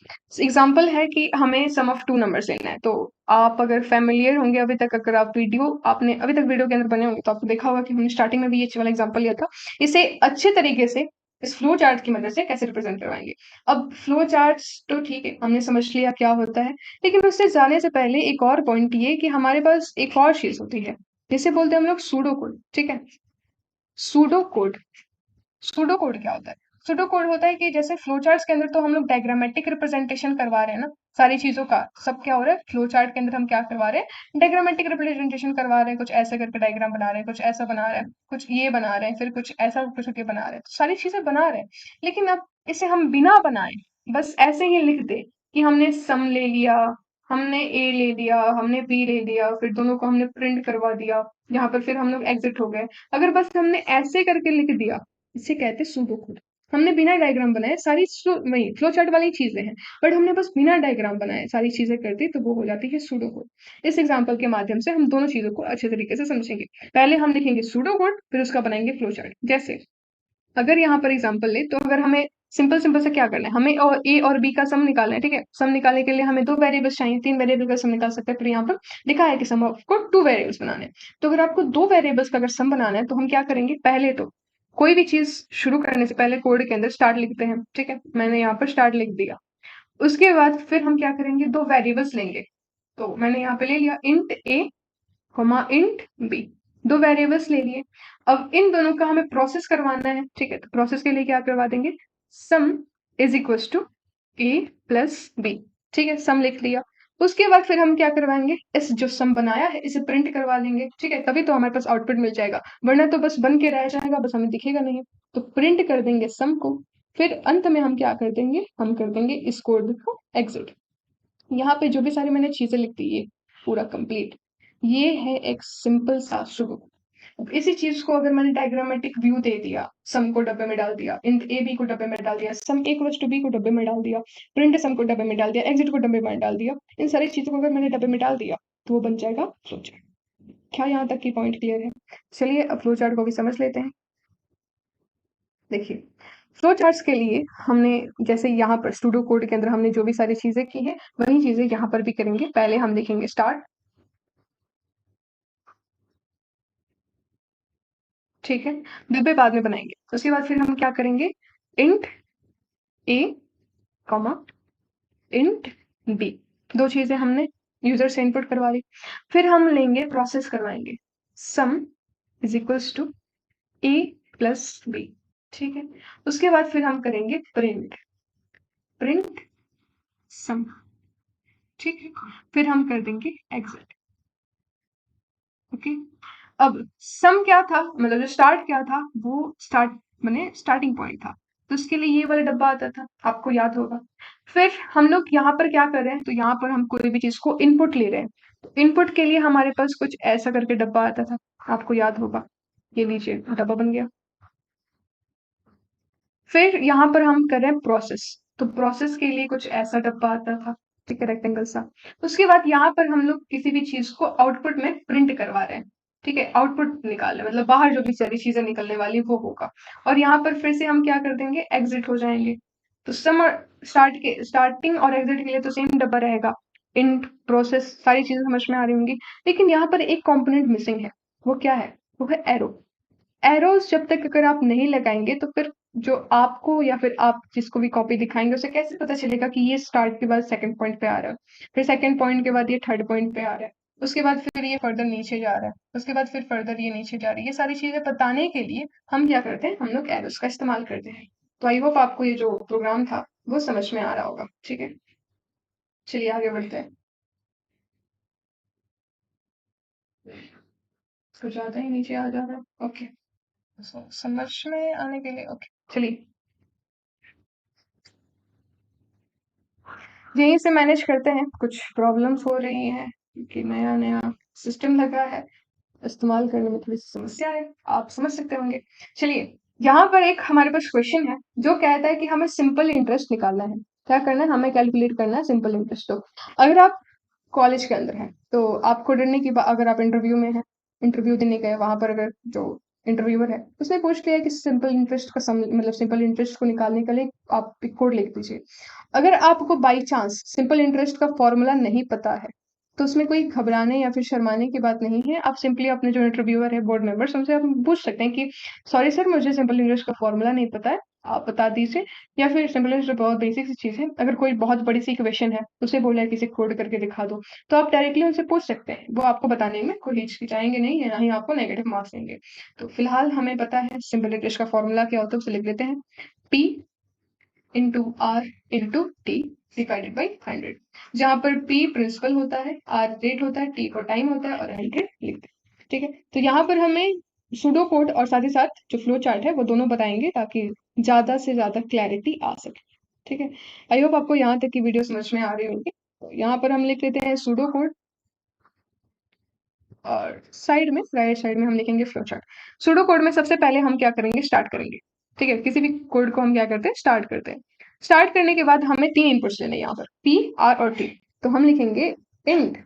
एग्जाम्पल है कि हमें सम ऑफ 2 नंबर्स लेना है। तो आप अगर फेमिलियर होंगे अभी तक, अगर आप आपने अभी तक वीडियो के अंदर बने होंगे तो आपको देखा होगा कि हमने स्टार्टिंग में भी ये वाला एग्जाम्पल लिया था। इसे अच्छे तरीके से इस फ्लो चार्ट की मदद से कैसे रिप्रेजेंट करवाएंगे। अब फ्लो चार्ट्स तो ठीक है, हमने समझ लिया क्या होता है, लेकिन उससे जाने से पहले एक और पॉइंट ये कि हमारे पास एक और चीज होती है, जिसे बोलते हैं हम लोग सूडो कोड, ठीक है? सूडो कोड, सूडो कोड क्या होता है? सूडो कोड होता है कि जैसे फ्लो चार्ट्स के अंदर तो हम लोग डायग्रामेटिक रिप्रेजेंटेशन करवा रहे हैं ना, सारी चीजों का। सब क्या हो रहा है, फ्लो चार्ट के अंदर हम क्या करवा रहे हैं, डायग्रामेटिक रिप्रेजेंटेशन करवा रहे हैं। कुछ ऐसे करके डायग्राम बना रहे हैं, कुछ ऐसा बना रहे हैं, कुछ ये बना रहे हैं, फिर कुछ ऐसा कुछ करके बना रहे हैं, तो सारी चीजें बना रहे हैं। लेकिन अब इसे हम बिना बनाए बस ऐसे ही लिख दे कि हमने सम ले लिया, हमने ए ले लिया, हमने बी ले लिया, फिर दोनों को हमने प्रिंट करवा दिया, यहाँ पर फिर हम लोग एग्जिट हो गए। अगर बस हमने ऐसे करके लिख दिया, इसे कहते हैं सूडो कोड। हमने बिना डायग्राम बनाए सारी वही फ्लो चार्ट वाली चीजें हैं, बट हमने बस बिना डायग्राम बनाए सारी चीजें कर दी, तो वो हो जाती है सूडो कोड। इस एग्जांपल के माध्यम से हम दोनों चीजों को अच्छे तरीके से समझेंगे। पहले हम लिखेंगे सूडो कोड, फिर उसका बनाएंगे फ्लो चार्ट। जैसे अगर यहाँ पर एग्जांपल ले तो अगर हमें सिंपल सिंपल से क्या करना है, हमें और ए और बी का सम निकालना है, ठीक है? सम निकालने के लिए हमें 2 वेरिएबल्स चाहिए, 3 वेरिएबल का सम निकाल सकते हैं, पर यहाँ पर लिखा है कि सम आपको 2 वेरिएबल्स बनाने हैं। तो अगर आपको 2 वेरिएबल्स का अगर सम बनाना है तो हम क्या करेंगे, पहले तो कोई भी चीज शुरू करने से पहले कोड के अंदर स्टार्ट लिखते हैं, ठीक है, मैंने यहाँ पर स्टार्ट लिख दिया। उसके बाद फिर हम क्या करेंगे, दो वेरिएबल्स लेंगे। तो मैंने यहाँ पे ले लिया इंट ए कॉमा इंट बी, दो वेरिएबल्स ले लिए। अब इन दोनों का हमें प्रोसेस करवाना है, ठीक है, तो प्रोसेस के लिए क्या करवा देंगे, sum is equal to A plus B, ठीक है, सम लिख लिया। उसके बाद फिर हम क्या करवाएंगे, इस जो सम बनाया है इसे प्रिंट करवा लेंगे, ठीक है, तभी तो हमारे पास आउटपुट मिल जाएगा, वरना तो बस बन के रह जाएगा, बस हमें दिखेगा नहीं। तो प्रिंट कर देंगे सम को, फिर अंत में हम क्या कर देंगे, हम कर देंगे इस कोड को एग्जिट। यहाँ पे जो भी सारी मैंने चीजें लिख दी ये पूरा कंप्लीट, ये है एक सिंपल सा शुरू। अब इसी चीज को अगर मैंने डायग्रामेटिक व्यू दे दिया, सम को डब्बे में डाल दिया, इंट ए बी को डब्बे में डाल दिया, सम ए इक्वल्स टू बी को डब्बे में डाल दिया, प्रिंट सम को डब्बे में डाल दिया, एग्जिट को डब्बे में डाल दिया, इन सारी चीजों को अगर मैंने डब्बे में डाल दिया तो वो बन जाएगा फ्लो चार्ट। क्या यहाँ तक की पॉइंट क्लियर है? चलिए अब फ्लो चार्ट को भी समझ लेते हैं। देखिए, फ्लो चार्ट्स के लिए हमने जैसे यहाँ पर स्टूडियो कोड के अंदर हमने जो भी सारी चीजें की है वही चीजें यहाँ पर भी करेंगे। पहले हम लिखेंगे स्टार्ट, ठीक है, डब्बे बाद में बनाएंगे। उसके बाद फिर हम क्या करेंगे, इंट ए कॉमा इंट बी, दो चीजें हमने यूजर से इनपुट करवा ली। फिर हम लेंगे प्रोसेस करवाएंगे, sum is equals to A plus B, ठीक है। उसके बाद फिर हम करेंगे प्रिंट, प्रिंट सम, ठीक है, फिर हम कर देंगे एग्जिट, ओके। अब सम क्या था, मतलब जो स्टार्ट क्या था, वो स्टार्ट माने स्टार्टिंग पॉइंट था, तो उसके लिए ये वाला डब्बा आता था, आपको याद होगा। फिर हम लोग यहाँ पर क्या कर रहे हैं, तो यहाँ पर हम कोई भी चीज को इनपुट ले रहे हैं, तो इनपुट के लिए हमारे पास कुछ ऐसा करके डब्बा आता था, आपको याद होगा, ये नीचे डब्बा बन गया। फिर यहाँ पर हम कर रहे हैं प्रोसेस, तो प्रोसेस के लिए कुछ ऐसा डब्बा आता था, ठीक है, रेक्टेंगल सा। उसके बाद यहाँ पर हम लोग किसी भी चीज को आउटपुट में प्रिंट करवा रहे हैं, ठीक है, आउटपुट निकाल रहे हैं, मतलब बाहर जो भी सारी चीजें निकलने वाली वो होगा। और यहाँ पर फिर से हम क्या कर देंगे, एग्जिट हो जाएंगे। तो सम और स्टार्ट के स्टार्टिंग और एग्जिट के लिए तो सेम डब्बा रहेगा, इंट प्रोसेस, सारी चीजें समझ में आ रही होंगी। लेकिन यहाँ पर एक कंपोनेंट मिसिंग है, वो क्या है, वो है एरो। एरोस जब तक अगर आप नहीं लगाएंगे तो फिर जो आपको या फिर आप जिसको भी कॉपी दिखाएंगे उसे कैसे पता चलेगा कि ये स्टार्ट के बाद सेकंड पॉइंट पे आ रहा है, फिर सेकंड पॉइंट के बाद ये थर्ड पॉइंट पे आ रहा है, उसके बाद फिर ये फर्दर नीचे जा रहा है, उसके बाद फिर फर्दर ये नीचे जा रही है। ये सारी चीजें बताने के लिए हम क्या करते हैं, हम लोग एरोस का इस्तेमाल करते हैं। तो आई होप आपको ये जो प्रोग्राम था वो समझ में आ रहा होगा, ठीक है। चलिए आगे बढ़ते हैं, तो ज्यादा ही नीचे आ जा रहा है, ओके। समझ में आने के लिए ओके, चलिए यहीं से मैनेज करते हैं। कुछ प्रॉब्लम्स हो रही हैं क्योंकि नया नया सिस्टम लगा है, इस्तेमाल करने में थोड़ी सी समस्या है, आप समझ सकते होंगे। चलिए, यहाँ पर एक हमारे पास क्वेश्चन है जो कहता है कि हमें सिंपल इंटरेस्ट निकालना है। क्या करना है, हमें कैलकुलेट करना है सिंपल इंटरेस्ट। तो अगर आप कॉलेज के अंदर हैं तो आपको डरने की बात, अगर आप इंटरव्यू में हैं, इंटरव्यू देने गए, वहां पर अगर जो इंटरव्यूअर है उसने पूछ लिया कि सिंपल इंटरेस्ट का मतलब सिंपल इंटरेस्ट को निकालने के लिए आप एक कोड लिख दीजिए। अगर आपको बाई चांस सिंपल इंटरेस्ट का फॉर्मूला नहीं पता है तो उसमें कोई घबराने या फिर शर्माने की बात नहीं है। आप सिंपली अपने जो इंटरव्यूअर है, बोर्ड मेंबर्स, उनसे आप पूछ सकते हैं कि सॉरी सर, मुझे सिंपल इंटरेस्ट का फॉर्मूला नहीं पता है, आप बता दीजिए। या फिर सिंपल इंटरेस्ट बहुत बेसिक सी चीज है, अगर कोई बहुत बड़ी सी इक्वेशन है उसे बोला है किसी कोड करके दिखा दो, तो आप डायरेक्टली उनसे पूछ सकते हैं, वो आपको बताने में कोई हिचकिचाएंगे नहीं है, ना ही आपको नेगेटिव मार्क्स देंगे। तो फिलहाल हमें पता है सिंपल इंटरेस्ट का फॉर्मूला क्या होता है, उसे लिख लेते हैं, P into R into T divided by 100, जहां पर P प्रिंसिपल होता है, R रेट होता है, T को टाइम होता है और 100 लिखते हैं, ठीक है। तो यहाँ पर हमें सूडो कोड और साथ ही साथ जो फ्लो चार्ट है वो दोनों बताएंगे ताकि ज्यादा से ज्यादा क्लैरिटी आ सके, ठीक है। आई होप आपको यहाँ तक की वीडियो समझ में आ रही होगी। तो यहाँ पर हम लिख लेते हैं सूडो कोड और साइड में, राइट साइड में हम लिखेंगे फ्लो चार्ट। सूडो कोड में सबसे पहले हम क्या करेंगे, स्टार्ट करेंगे, ठीक है। किसी भी कोड को हम क्या करते हैं, स्टार्ट करते हैं। स्टार्ट करने के बाद हमें तीन इनपुट्स लेने हैं यहाँ पर, पी आर और टी। तो हम लिखेंगे इंट,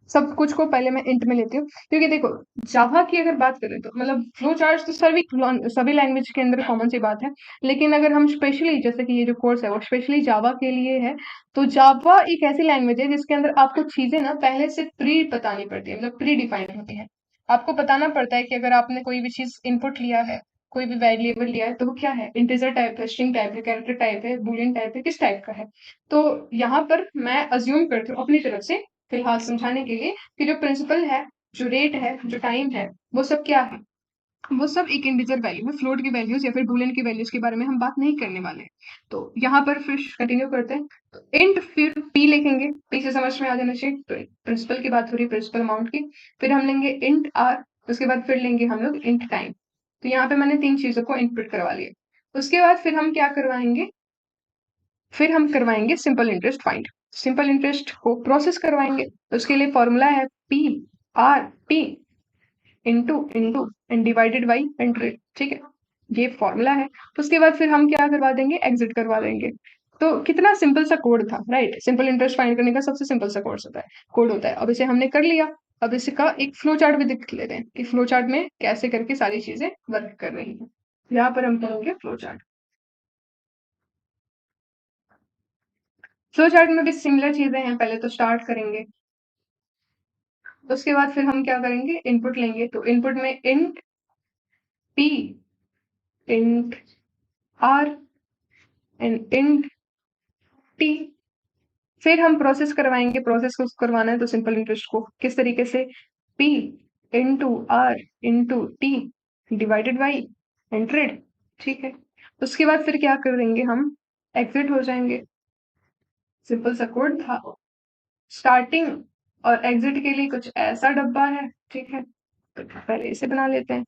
सब कुछ को पहले मैं इंट में लेती हूँ क्योंकि देखो जावा की अगर बात करें तो मतलब फ्लो चार्ट तो सभी लैंग्वेज के अंदर कॉमन सी बात है। लेकिन अगर हम स्पेशली, जैसे कि ये जो कोर्स है वो स्पेशली जावा के लिए है, तो जावा एक ऐसी लैंग्वेज है जिसके अंदर आपको चीजें ना पहले से प्री बतानी पड़ती है, मतलब प्री डिफाइंड होती है। आपको बताना पड़ता है कि अगर आपने कोई भी चीज इनपुट लिया है कोई भी वेरिएबल लिया है तो वो क्या है, इंटीजर टाइप है, स्ट्रिंग टाइप है, कैरेक्टर टाइप है, बूलियन टाइप है, किस टाइप का है। तो यहाँ पर मैं अज्यूम करती हूँ अपनी तरफ से फिलहाल समझाने के लिए कि जो प्रिंसिपल है, जो रेट है, जो टाइम है, वो सब क्या है, वो सब एक इंटीजर वैल्यू है। फ्लोट की वैल्यूज या फिर बूलियन की वैल्यूज के बारे में हम बात नहीं करने वाले हैं। तो यहाँ पर फिर कंटिन्यू करते हैं। तो इंट फिर पी लिखेंगे, पी से समझ में आ जाना चाहिए। तो प्रिंसिपल की बात हो रही है, प्रिंसिपल अमाउंट की। फिर हम लेंगे इंट आर, उसके बाद फिर लेंगे हम लोग इंट टाइम। तो यहाँ पे मैंने 3 चीजों को इनपुट करवा लिया। उसके बाद फिर हम क्या करवाएंगे, फिर हम करवाएंगे simple interest find. Simple interest को प्रोसेस करवाएंगे। तो उसके लिए फॉर्मूला है P R T into into and divided by 100। ठीक है, ये फॉर्मूला है। उसके बाद फिर हम क्या करवा देंगे, एग्जिट करवा देंगे। तो कितना सिंपल सा कोड था, राइट। सिंपल इंटरेस्ट फाइंड करने का सबसे सिंपल सा कोड होता है। अब इसे हमने कर लिया। अब इसका एक फ्लो चार्ट भी देख लेते हैं कि फ्लो चार्ट में कैसे करके सारी चीजें वर्क कर रही हैं। यहाँ पर हम करेंगे फ्लो चार्ट। फ्लो चार्ट में भी सिमिलर चीजें हैं। पहले तो स्टार्ट करेंगे, उसके बाद फिर हम क्या करेंगे, इनपुट लेंगे। तो इनपुट में int P, int R and int T. फिर हम प्रोसेस करवाएंगे। प्रोसेस को करवाना है तो सिंपल इंटरेस्ट को किस तरीके से, P into R into T divided by 100। ठीक है, उसके बाद फिर क्या कर देंगे, हम एग्जिट हो जाएंगे। सिंपल सा कोड था। स्टार्टिंग और एग्जिट के लिए कुछ ऐसा डब्बा है। ठीक है, तो पहले इसे बना लेते हैं।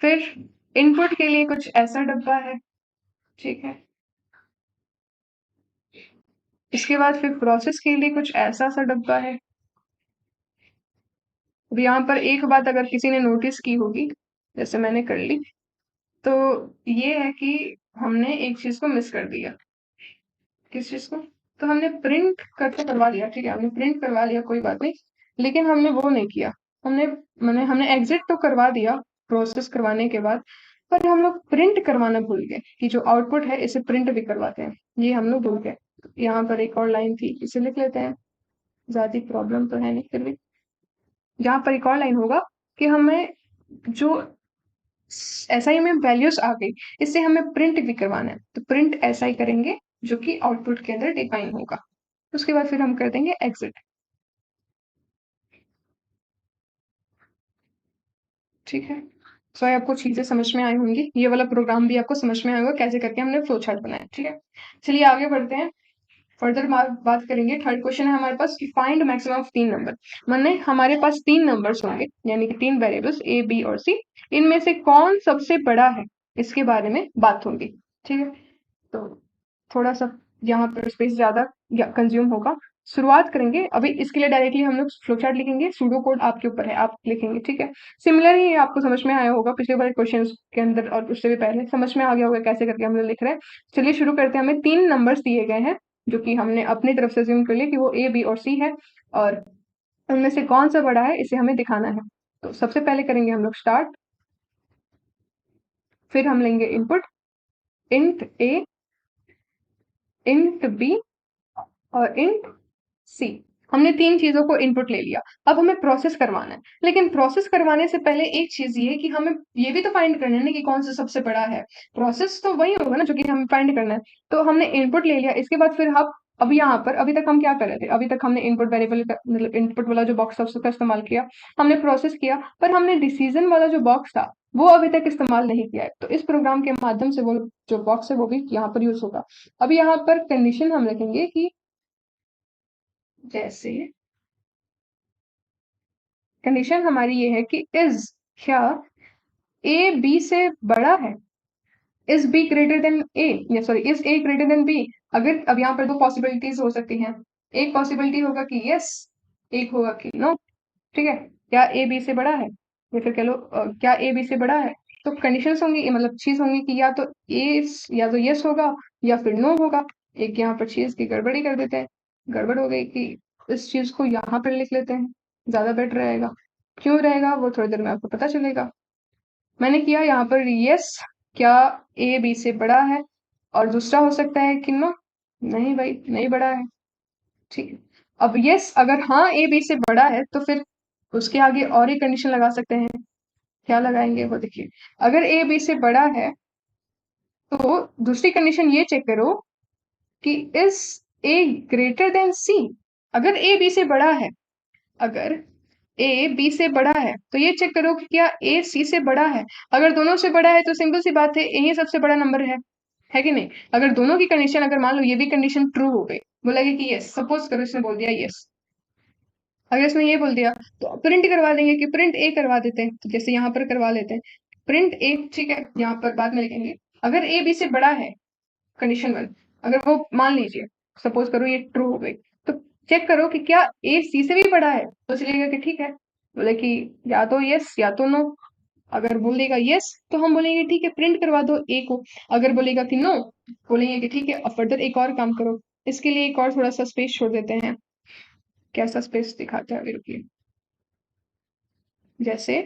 फिर इनपुट के लिए कुछ ऐसा डब्बा है। ठीक है, इसके बाद फिर प्रोसेस के लिए कुछ ऐसा सा डब्बा है। अब यहाँ पर एक बात अगर किसी ने नोटिस की होगी, जैसे मैंने कर ली, तो ये है कि हमने एक चीज को मिस कर दिया। किस चीज को, तो हमने प्रिंट करके करवा लिया। ठीक है, हमने प्रिंट करवा लिया, कोई बात नहीं, लेकिन हमने वो नहीं किया। हमने हमने एग्जिट तो करवा दिया प्रोसेस करवाने के बाद, पर हम लोग प्रिंट करवाना भूल गए कि जो आउटपुट है इसे प्रिंट भी करवाते हैं, ये हम लोग भूल गए। यहाँ पर एक और लाइन थी, इसे लिख लेते हैं। ज्यादा प्रॉब्लम तो है नहीं, फिर भी यहाँ पर एक और लाइन होगा कि हमें जो एसआई में वैल्यूज आ गई, इससे हमें प्रिंट भी करवाना है। तो प्रिंट एसआई करेंगे जो कि आउटपुट के अंदर डिफाइन होगा। उसके बाद फिर हम कर देंगे एग्जिट। ठीक है, सो आपको चीजें समझ में आई होंगी। ये वाला प्रोग्राम भी आपको समझ में आएगा कैसे करके हमने फ्लो चार्ट बनाया। ठीक है, चलिए आगे बढ़ते हैं। फर्दर बात करेंगे। थर्ड क्वेश्चन है हमारे पास कि फाइंड मैक्सिमम ऑफ 3 नंबर। माने हमारे पास 3 नंबर्स होंगे, यानी कि 3 वेरिएबल्स ए बी और सी। इनमें से कौन सबसे बड़ा है, इसके बारे में बात होगी। ठीक है, तो थोड़ा सा यहाँ पर स्पेस ज्यादा कंज्यूम होगा। शुरुआत करेंगे। अभी इसके लिए डायरेक्टली हम लोग फ्लो चार्ट लिखेंगे। सूडो कोड आपके ऊपर है, आप लिखेंगे। ठीक है, सिमिलर ही आपको समझ में आया होगा पिछले बार क्वेश्चन के अंदर, और उससे भी पहले समझ में आ गया होगा कैसे करके हम लोग लिख रहे हैं। चलिए शुरू करते हैं। हमें 3 नंबर्स दिए गए हैं जो कि हमने अपनी तरफ से अज्यूम कर लिया कि वो ए बी और सी है, और उनमें से कौन सा बड़ा है इसे हमें दिखाना है। तो सबसे पहले करेंगे हम लोग स्टार्ट, फिर हम लेंगे इनपुट इंट ए, इंट बी और इंट सी। हमने 3 चीजों को इनपुट ले लिया। अब हमें प्रोसेस करवाना है, लेकिन प्रोसेस करवाने से पहले एक चीज ये कि हमें ये भी तो फाइंड करना है ना कि कौन सा सबसे बड़ा है। प्रोसेस तो वही होगा ना जो कि हमें फाइंड करना है। तो हमने इनपुट ले लिया, इसके बाद फिर हम अब यहाँ पर अभी तक हम क्या कर रहे थे, अभी तक हमने इनपुट वेरिएबल मतलब इनपुट वाला जो बॉक्स था उसका इस्तेमाल किया, हमने प्रोसेस किया, पर हमने डिसीजन वाला जो बॉक्स था वो अभी तक इस्तेमाल नहीं किया है। तो इस प्रोग्राम के माध्यम से वो जो बॉक्स है वो भी यहाँ पर यूज होगा। अब यहाँ पर कंडीशन हम रखेंगे कि जैसे कंडीशन हमारी ये है कि इज क्या ए बी से बड़ा है, is B greater than A, या sorry is A greater than B. अगर अब यहाँ पर 2 पॉसिबिलिटीज हो सकती हैं। एक पॉसिबिलिटी होगा कि यस, एक होगा कि नो। ठीक है, क्या ए बी से बड़ा है, या फिर कह लो क्या ए बी से बड़ा है। तो कंडीशंस होंगी, मतलब चीज होंगी कि या तो ए या तो यस होगा या फिर नो होगा। एक यहाँ पर चीज की गड़बड़ी कर देते हैं। गड़बड़ हो गई कि इस चीज को यहाँ पर लिख लेते हैं, ज्यादा बेटर रहेगा। क्यों रहेगा वो थोड़ी देर में आपको पता चलेगा। मैंने किया यहाँ पर यस, क्या ए बी से बड़ा है, और दूसरा हो सकता है कि नो, नहीं भाई नहीं बड़ा है। ठीक है, अब यस अगर हाँ ए बी से बड़ा है तो फिर उसके आगे और एक कंडीशन लगा सकते हैं क्या लगाएंगे वो देखिए। अगर ए बी से बड़ा है तो दूसरी कंडीशन ये चेक करो कि इज ए ग्रेटर देन सी। अगर ए बी से बड़ा है, अगर ए बी से बड़ा है तो ये चेक करो कि क्या ए सी से बड़ा है। अगर दोनों से बड़ा है तो सिंपल सी बात है ए ही सबसे बड़ा नंबर है कि नहीं। अगर दोनों की कंडीशन, अगर मान लो ये भी कंडीशन ट्रू हो गई, बोलेगा कि यस, सपोज करो इसने बोल दिया यस, अगर इसने ये बोल दिया तो प्रिंट करवा देंगे कि प्रिंट ए करवा देते हैं, तो जैसे यहाँ पर करवा लेते हैं प्रिंट ए, ठीक है, यहाँ पर बाद में लिखेंगे अगर ए बी से बड़ा है, कंडीशन वन, अगर वो मान लीजिए सपोज करो ये ट्रू हो गई, तो चेक करो कि क्या ए सी से भी बड़ा है, तो चलेगा कि ठीक है, बोले कि या तो यस या तो नो। अगर बोलेगा यस तो हम बोलेंगे ठीक है प्रिंट करवा दो ए को, अगर बोलेगा कि नो बोलेंगे कि ठीक है अब फर्दर एक और काम करो। इसके लिए एक और थोड़ा सा स्पेस छोड़ देते हैं, कैसा स्पेस दिखाता है अभी रुकिए। जैसे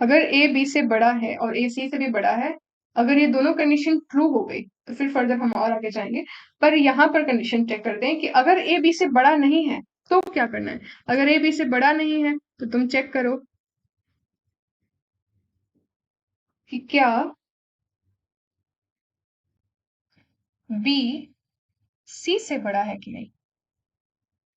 अगर ए बी से बड़ा है और ए सी से भी बड़ा है, अगर ये दोनों कंडीशन ट्रू हो गई तो फिर फर्दर हम और आगे जाएंगे। पर यहाँ पर कंडीशन चेक करते हैं कि अगर ए बी से बड़ा नहीं है तो क्या करना है। अगर ए बी से बड़ा नहीं है तो तुम चेक करो कि क्या बी सी से बड़ा है कि नहीं।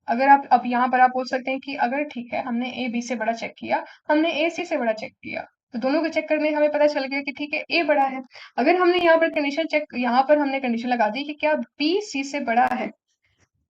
अगर आप अब यहाँ पर आप बोल सकते हैं कि अगर ठीक है हमने ए बी से बड़ा चेक किया, हमने ए सी से बड़ा चेक किया, तो दोनों को चेक करने हमें पता चल गया कि ठीक है ए बड़ा है। अगर हमने यहाँ पर कंडीशन चेक, यहाँ पर हमने कंडीशन लगा दी कि क्या बी सी से बड़ा है,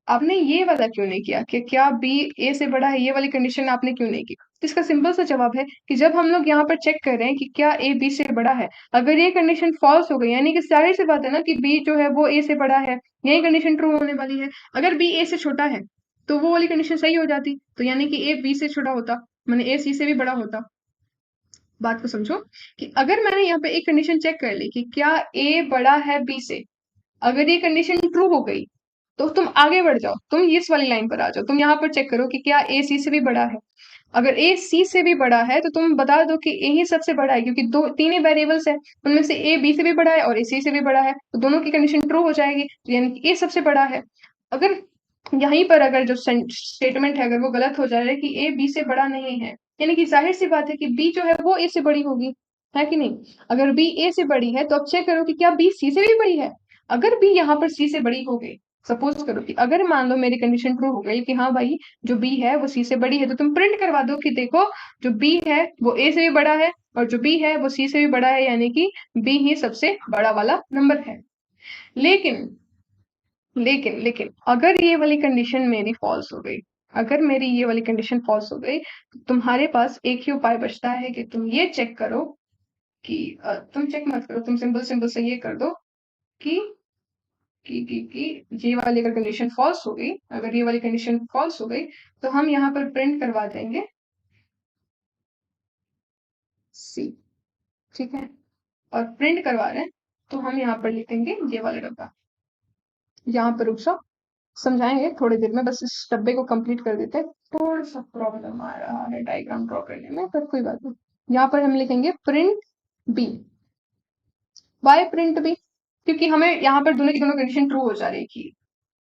आपने ये वाला क्यों नहीं किया कि क्या बी ए से बड़ा है, ये वाली कंडीशन आपने क्यों नहीं की। तो इसका सिंपल सा जवाब है कि जब हम लोग यहाँ पर चेक कर रहे हैं कि क्या ए बी से बड़ा है, अगर ये कंडीशन फॉल्स हो गई, यानी कि जाहिर सी बात है ना कि बी जो है वो ए से बड़ा है, यही कंडीशन ट्रू होने वाली है। अगर बी ए से छोटा है तो वो वाली कंडीशन सही हो जाती, तो यानी कि ए बी से छोटा होता, मैंने ए सी से भी बड़ा होता। बात को समझो कि अगर मैंने यहाँ पे एक कंडीशन चेक कर ली कि क्या ए बड़ा है बी से, अगर ये कंडीशन ट्रू हो गई तो तुम आगे बढ़ जाओ, तुम इस वाली लाइन पर आ जाओ, तुम यहाँ पर चेक करो कि क्या ए सी से भी बड़ा है। अगर ए सी से भी बड़ा है तो तुम बता दो कि ए ही सबसे बड़ा है, क्योंकि दो तीन ही वेरिएबल्स है, उनमें से ए बी से भी बड़ा है और ए सी से भी बड़ा है, तो दोनों की कंडीशन ट्रू हो जाएगी, तो यानी कि ए सबसे बड़ा है। अगर यहीं पर अगर जो स्टेटमेंट है अगर वो गलत हो जाए कि ए बी से बड़ा नहीं है, यानी कि जाहिर सी बात है कि बी जो है वो ए से बड़ी होगी, है कि नहीं। अगर बी ए से बड़ी है तो अब चेक करो कि क्या बी सी से भी बड़ी है। अगर बी यहाँ पर सी से बड़ी हो गई, सपोज करो कि अगर मान लो मेरी कंडीशन ट्रू हो गई कि हाँ भाई जो बी है वो सी से बड़ी है, तो तुम प्रिंट करवा दो कि देखो जो बी है वो ए से भी बड़ा है और जो बी है वो सी से भी बड़ा है, यानी कि बी ही सबसे बड़ा वाला नंबर है। लेकिन लेकिन अगर ये वाली कंडीशन मेरी फॉल्स हो गई, अगर मेरी ये वाली कंडीशन फॉल्स हो गई, तो तुम्हारे पास एक ही उपाय बचता है कि तुम ये चेक करो कि तुम चेक मत करो, तुम सिंपल सिंपल से ये कर दो कि ये वाली अगर कंडीशन फॉल्स हो गई, अगर ये वाली कंडीशन फॉल्स हो गई तो हम यहाँ पर प्रिंट करवा देंगे सी, ठीक है। और प्रिंट करवा रहे हैं तो हम यहाँ पर लिखेंगे ये वाला डब्बा। यहाँ पर रुक जाओ, समझाएंगे थोड़ी देर में, बस इस डब्बे को कंप्लीट कर देते हैं। थोड़ा सा प्रॉब्लम आ रहा है डायग्राम ड्रॉ करने में, पर कोई बात नहीं। यहाँ पर हम लिखेंगे print B. Why print B? क्योंकि हमें यहाँ पर दोनों की दोनों कंडीशन ट्रू हो जा रही है कि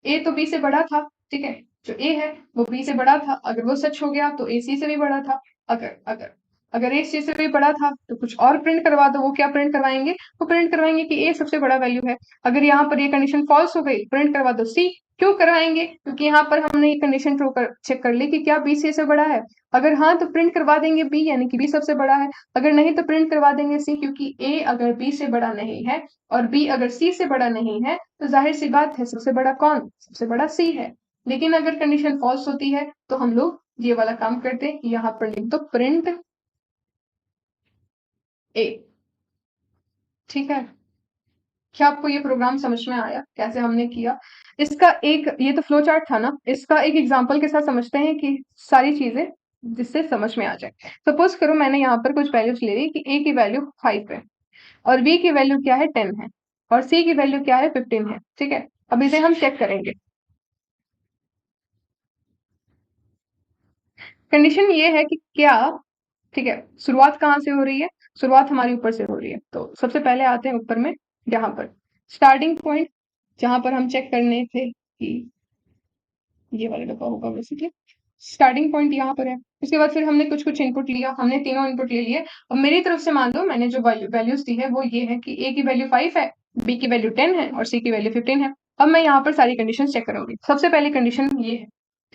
ए तो बी से बड़ा था, ठीक है, जो ए है वो बी से बड़ा था, अगर वो सच हो गया तो ए सी से भी बड़ा था। अगर अगर अगर ए सी से भी बड़ा था तो कुछ और प्रिंट करवा दो। वो क्या प्रिंट करवाएंगे, वो प्रिंट करवाएंगे कि ए सबसे बड़ा वैल्यू है। अगर यहाँ पर ये कंडीशन फॉल्स हो गई, प्रिंट करवा दो सी। क्यों करवाएंगे, क्योंकि यहाँ पर हमने ये कंडीशन ट्रू कर चेक कर ली कि क्या बी सी से बड़ा है। अगर हाँ तो प्रिंट करवा देंगे बी, यानी कि बी सबसे बड़ा है। अगर नहीं तो प्रिंट करवा देंगे सी, क्योंकि ए अगर बी से बड़ा नहीं है और बी अगर सी से बड़ा नहीं है तो जाहिर सी बात है सबसे बड़ा कौन, सबसे बड़ा सी है। लेकिन अगर कंडीशन फॉल्स होती है तो हम लोग ये वाला काम करते हैं, यहाँ पर लिख दो प्रिंट ए, ठीक है। क्या आपको ये प्रोग्राम समझ में आया कैसे हमने किया। इसका एक, ये तो फ्लो चार्ट था ना, इसका एक एग्जांपल के साथ समझते हैं कि सारी चीजें जिससे समझ में आ जाए। सपोज करो मैंने यहाँ पर कुछ वैल्यूज ले ली कि ए की वैल्यू 5 है और बी की वैल्यू क्या है 10 है और सी की वैल्यू क्या है 15 है, ठीक है। अब इसे हम चेक करेंगे। कंडीशन ये है कि क्या, ठीक है, शुरुआत कहाँ से हो रही है, शुरुआत हमारी ऊपर से हो रही है। तो सबसे पहले आते हैं ऊपर में, यहाँ पर स्टार्टिंग पॉइंट जहां पर हम चेक करने थे कि ये वाला डब्बा होगा बेसिकली। स्टार्टिंग पॉइंट यहाँ पर है। उसके बाद फिर हमने कुछ कुछ इनपुट लिया, हमने तीनों इनपुट ले लिए और मेरी तरफ से मान लो मैंने जो वैल्यूज दी है वो ये है कि ए की वैल्यू 5 है, बी की वैल्यू 10 है और सी की वैल्यू 15 है। अब मैं यहाँ पर सारी कंडीशन चेक करूंगी। सबसे पहली कंडीशन ये है,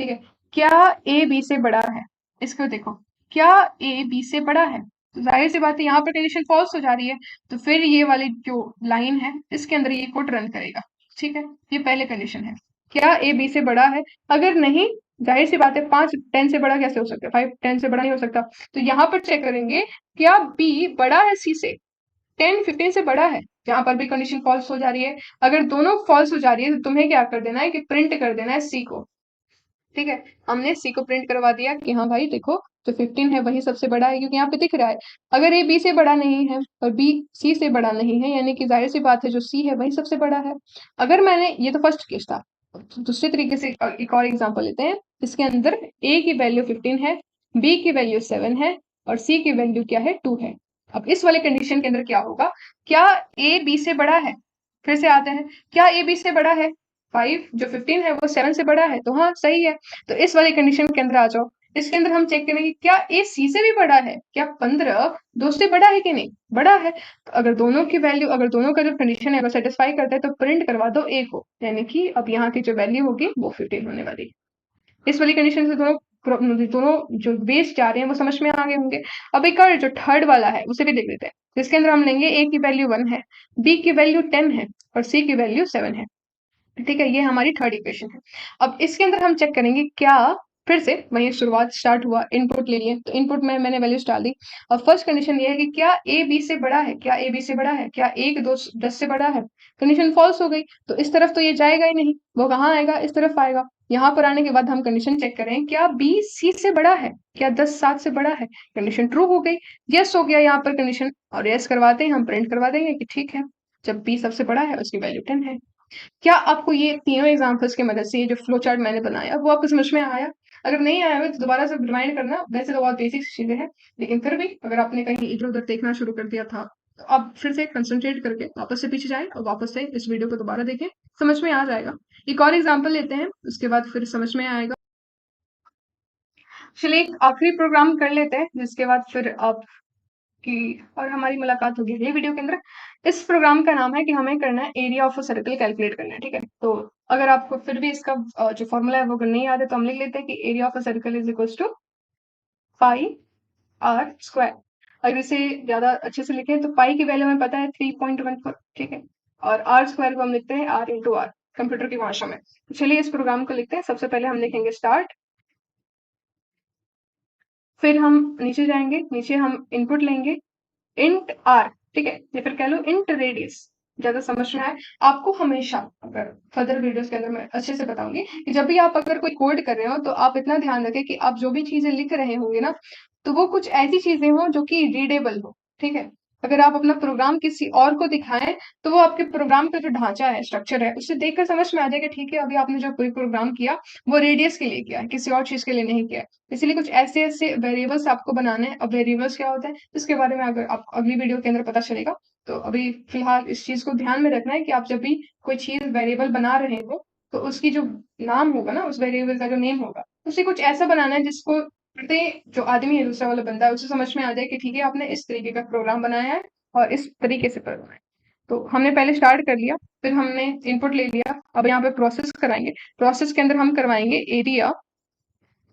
ठीक है, क्या ए बी से बड़ा है? इसको देखो, क्या ए बी से बड़ा है? तो जाहिर सी बात है यहाँ पर कंडीशन फॉल्स हो जा रही है, तो फिर ये वाली जो लाइन है इसके अंदर ये कोड रन करेगा। ठीक है, ये पहले कंडीशन है, क्या ए बी से बड़ा है? अगर नहीं, जाहिर सी बात है 5 10 से बड़ा कैसे हो सकता है, 5 10 से बड़ा नहीं हो सकता। तो यहाँ पर चेक करेंगे क्या बी बड़ा है सी से, 10 15 से बड़ा है। यहाँ पर भी कंडीशन फॉल्स हो जा रही है। अगर दोनों फॉल्स हो जा रही है तो तुम्हें क्या कर देना है कि प्रिंट कर देना है सी को। ठीक है, हमने सी को प्रिंट करवा दिया कि हाँ भाई देखो, जो 15 है वही सबसे बड़ा है, क्योंकि यहाँ पे दिख रहा है। अगर ए बी से बड़ा नहीं है और बी सी से बड़ा नहीं है, यानी कि जाहिर सी बात है जो सी है वही सबसे बड़ा है। अगर मैंने, ये तो फर्स्ट केस था, तो दूसरे तरीके से एक और एग्जांपल लेते हैं। इसके अंदर ए की वैल्यू 15 है, बी की वैल्यू 7 है और सी की वैल्यू क्या है, 2 है। अब इस वाले कंडीशन के अंदर क्या होगा, क्या ए बी से बड़ा है? फिर से आते हैं, क्या ए बी से बड़ा है? 5 जो 15 है वो 7 से बड़ा है, तो हाँ सही है। तो इस वाली कंडीशन के अंदर आ जाओ। इसके अंदर हम चेक करेंगे क्या ए सी से भी बड़ा है, क्या 15 2 से बड़ा है कि नहीं, बड़ा है। तो अगर दोनों की वैल्यू, अगर दोनों का जो कंडीशन है अगर सेटिस्फाई करता है तो प्रिंट करवा दो ए को, यानी कि अब यहाँ की जो वैल्यू होगी वो 15 होने वाली है। इस वाली कंडीशन से दोनों जो बेस जा रहे हैं वो समझ में आ गए होंगे। अब एक और जो थर्ड वाला है उसे भी देख लेते हैं, जिसके अंदर हम लेंगे ए की वैल्यू 1 है, बी की वैल्यू 10 है और सी की वैल्यू 7 है। ठीक है, ये हमारी थर्ड इक्वेशन है। अब इसके अंदर हम चेक करेंगे क्या, फिर से वही शुरुआत स्टार्ट हुआ, इनपुट ले लिए, तो इनपुट में मैंने वैल्यूज डाल दी। और फर्स्ट कंडीशन ये है कि क्या ए बी से बड़ा है, क्या ए बी से बड़ा है, क्या एक दो 10 से बड़ा है। कंडीशन फॉल्स हो गई, तो इस तरफ तो ये जाएगा ही नहीं, वो कहाँ आएगा, इस तरफ आएगा। यहाँ पर आने के बाद हम कंडीशन चेक करें, क्या बी सी से बड़ा है, क्या 10 7 से बड़ा है। कंडीशन ट्रू हो गई, यस हो गया यहाँ पर कंडीशन, और यस करवाते हैं हम, प्रिंट करवा देंगे कि ठीक है, जब बी सबसे बड़ा है उसकी वैल्यू 10 है। क्या आपको ये तीनों एग्जांपल्स की मदद से ये जो फ्लो चार्ट मैंने बनाया वो आपको समझ में आया? अगर नहीं आया हो तो दोबारा से रिमाइंड करना, वैसे तो बहुत बेसिक चीजें हैं, लेकिन फिर भी अगर आपने कहीं इधर उधर देखना शुरू कर दिया था तो आप फिर से कंसंट्रेट करके वापस से पीछे जाएं और वापस से इस वीडियो को दोबारा देखें, समझ में आ जाएगा। एक और एग्जाम्पल लेते हैं, उसके बाद फिर समझ में आएगा। चलिए एक आखिरी प्रोग्राम कर लेते हैं, जिसके बाद फिर आप की और हमारी मुलाकात होगी अगले वीडियो के अंदर। इस प्रोग्राम का नाम है कि हमें करना है area of a circle calculate करना है। ठीक है, तो अगर आपको फिर भी इसका जो फॉर्मूला है वो अगर नहीं याद है तो हम लिख लेते हैं कि area of a circle is equal to pi R square. अगर इसे ज्यादा अच्छे से लिखें तो पाई की वैल्यू हमें पता है 3.14। ठीक है, और आर स्क्वायर को हम लिखते हैं आर इंटू आर कंप्यूटर की भाषा में। तो चलिए इस प्रोग्राम को लिखते हैं। सबसे पहले हम लिखेंगे स्टार्ट, फिर हम नीचे जाएंगे, नीचे हम इनपुट लेंगे इंट आर। ठीक है, या फिर कह लो इंट रेडियस, ज्यादा समझ में आए। आपको हमेशा, अगर फर्दर वीडियोस के अंदर मैं अच्छे से बताऊंगी कि जब भी आप अगर कोई कोड कर रहे हो तो आप इतना ध्यान रखें कि आप जो भी चीजें लिख रहे होंगे ना, तो वो कुछ ऐसी चीजें हो जो कि रीडेबल हो। ठीक है, अगर आप अपना प्रोग्राम किसी और को दिखाएं तो वो आपके प्रोग्राम का जो ढांचा है, स्ट्रक्चर है, उससे देखकर समझ में आ जाएगा ठीक है अभी आपने जो कोई प्रोग्राम किया वो रेडियस के लिए किया है, किसी और चीज के लिए नहीं किया है। इसलिए कुछ ऐसे ऐसे वेरिएबल्स आपको बनाने हैं। अब वेरिएबल्स क्या होता है इसके बारे में अगर आप अगली वीडियो के अंदर पता चलेगा। तो अभी फिलहाल इस चीज को ध्यान में रखना है कि आप जब भी कोई चीज वेरिएबल बना रहे हो तो उसकी जो नाम होगा ना, उस वेरिएबल का जो नेम होगा, उसे कुछ ऐसा बनाना है जिसको पढ़ते जो आदमी है, दूसरा वाला बंदा है, उसे समझ में आ जाए कि ठीक है आपने इस तरीके का प्रोग्राम बनाया है और इस तरीके से करना है। तो हमने पहले स्टार्ट कर लिया, फिर हमने इनपुट ले लिया, अब यहाँ पे प्रोसेस कराएंगे। प्रोसेस के अंदर हम करवाएंगे एरिया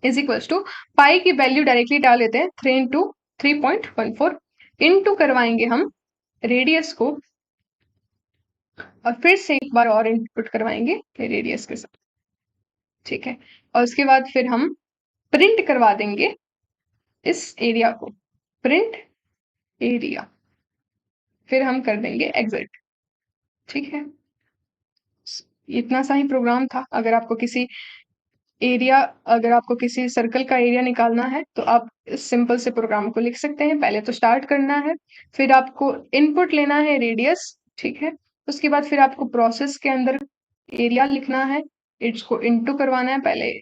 इज इक्वल्स टू पाई की वैल्यू डायरेक्टली डाल देते हैं 3 इंटू 3.14 इंटू करवाएंगे हम रेडियस को, और फिर से एक बार और इनपुट करवाएंगे रेडियस के साथ। ठीक है, और उसके बाद फिर हम प्रिंट करवा देंगे इस एरिया को, प्रिंट एरिया, फिर हम कर देंगे एग्जिट। ठीक है, इतना सा ही प्रोग्राम था। अगर आपको किसी एरिया, अगर आपको किसी सर्कल का एरिया निकालना है तो आप इस सिंपल से प्रोग्राम को लिख सकते हैं। पहले तो स्टार्ट करना है, फिर आपको इनपुट लेना है रेडियस। ठीक है, उसके बाद फिर आपको प्रोसेस के अंदर एरिया लिखना है, इसको इनटू करवाना है पहले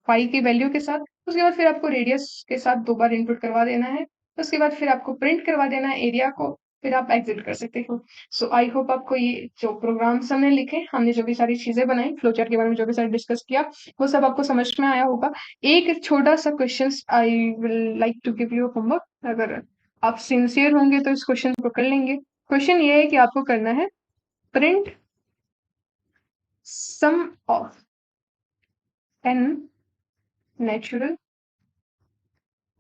पाई की वैल्यू के साथ, उसके बाद फिर आपको रेडियस के साथ 2 बार इनपुट करवा देना है, उसके बाद फिर आपको प्रिंट करवा देना है एरिया को, फिर आप एग्जिट कर सकते हो। सो आई होप आपको ये जो प्रोग्राम्स हमने लिखे, हमने जो भी सारी चीजें बनाई, फ्लो चार्ट के बारे में जो भी सारी डिस्कस किया, वो सब आपको समझ में आया होगा। एक छोटा सा question I will like to give you homework, अगर आप सिंसियर होंगे तो इस क्वेश्चन को कर लेंगे। क्वेश्चन ये है कि आपको करना है print sum of n natural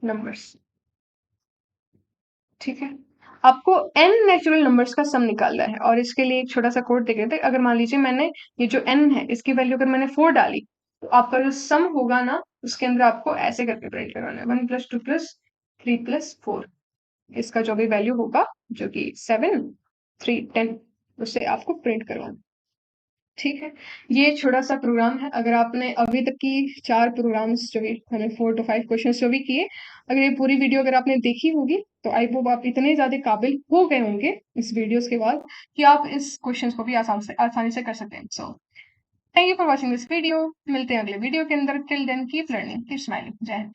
numbers. ठीक है, आपको n नेचुरल नंबर्स का सम निकालना है, और इसके लिए एक छोटा सा कोड देख रहे थे। अगर मान लीजिए मैंने ये जो n है इसकी वैल्यू अगर मैंने 4 डाली, तो आपका जो सम होगा ना उसके अंदर आपको ऐसे करके प्रिंट करवाना है, 1 + 2 + 3 + 4, इसका जो भी वैल्यू होगा जो कि 7 3 10, उससे आपको प्रिंट करवाना। ठीक है, ये छोटा सा प्रोग्राम है। अगर आपने अभी तक की 4 प्रोग्राम्स जो भी हमें 4 to 5 क्वेश्चन जो भी किए, अगर ये पूरी वीडियो अगर आपने देखी होगी, तो आई होप आप इतने ज्यादा काबिल हो गए होंगे इस वीडियोस के बाद कि आप इस क्वेश्चंस को भी आसानी से कर सकते हैं। So thank you for watching this video. मिलते हैं अगले वीडियो के अंदर। Till then keep learning, keep smiling. जय हिंद।